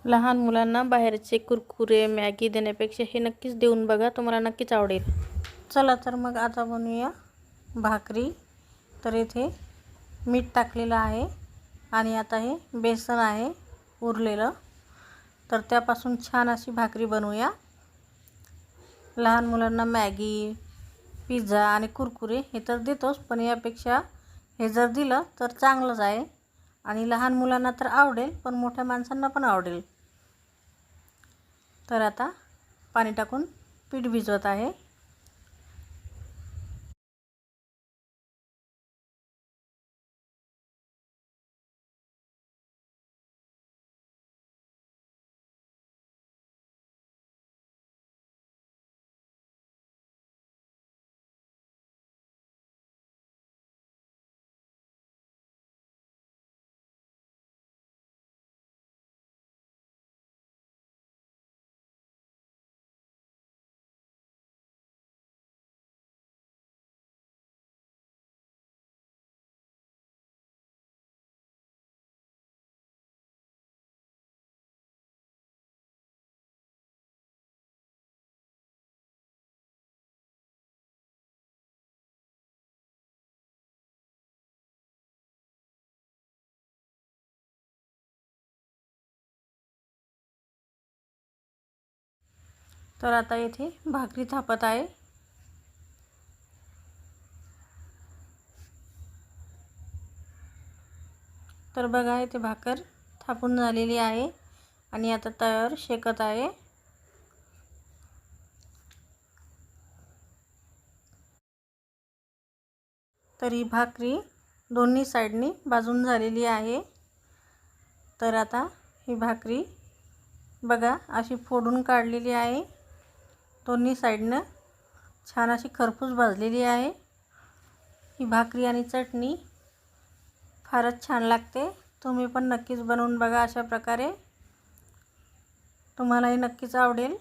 लहान मुलांना बाहेरचे कुरकुरे मॅगी देण्यापेक्षा हे नक्कीच देऊन बघा, तुम्हाला नक्कीच आवडेल. चला तर मग आता बनवूया भाकरी. तर इथे मीठ टाकलेलं आहे आणि आता हे बेसन आहे उरलेलं, तर त्यापासून छान अशी भाकरी बनवूया. लहान मुलांना मॅगी, पिझ्झा आणि कुरकुरे हे तर देतोच, पण यापेक्षा हे जर दिलं तर चांगलंच आहे आणि लहान मुलांना तर आवडेल, पण मोठ्या माणसांना पण आवडेल. तर आता पाणी टाकून पीठ भिजवत आहे. तर आता येथे भाकरी थापत आहे. तर बघा इथे भाकर थापून झालेली आहे आणि आता तव्यावर शेकत आहे. तर ही भाकरी दोन्ही साईडनी भाजून झालेली आहे. तर आता ही भाकरी बघा अशी फोडून काढलेली आहे. दोन्ही साईडनं छान अशी खरपूस भाजलेली आहे. ही भाकरी आणि चटणी फारच छान लागते. तुम्ही पण नक्कीच बनवून बघा अशा प्रकारे, तुम्हालाही नक्कीच आवडेल.